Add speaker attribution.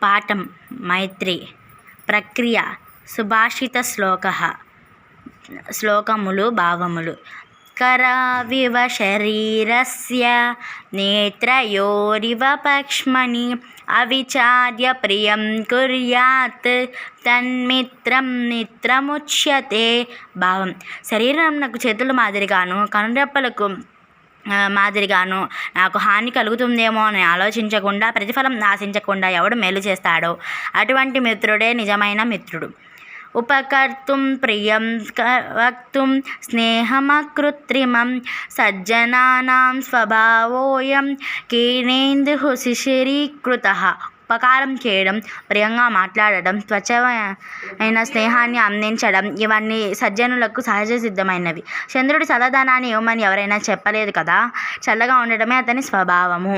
Speaker 1: పాఠం మైత్రి. ప్రక్రియ సుభాషిత శ్లోకములు భావములు. కరావివ శరీరస్య నేత్రయోరివ పక్ష్మణి అవిచార్య ప్రియం కుర్యాత్ తన్మిత్రం మిత్రముచ్యతే. భావం: శరీరం నాకు చేతుల మాదిరిగాను కనురెప్పలకు మాదిరిగాను నాకు హాని కలుగుతుందేమో అని ఆలోచించకుండా, ప్రతిఫలం ఆశించకుండా ఎవడు మేలు చేస్తాడో అటువంటి మిత్రుడే నిజమైన మిత్రుడు. ఉపకర్తుం ప్రియం వక్తుం స్నేహమకృత్రిమం సజ్జనానాం స్వభావోయం కీనేందుః శిశిరీకృతః. ఉపకారం చేయడం, ప్రియంగా మాట్లాడడం, స్వచ్ఛమైన స్నేహాన్ని అందించడం ఇవన్నీ సజ్జనులకు సహజ సిద్ధమైనవి. చంద్రుడి చల్లదనాన్ని ఇవ్వమని ఎవరైనా చెప్పలేదు కదా. చల్లగా ఉండటమే అతని స్వభావము.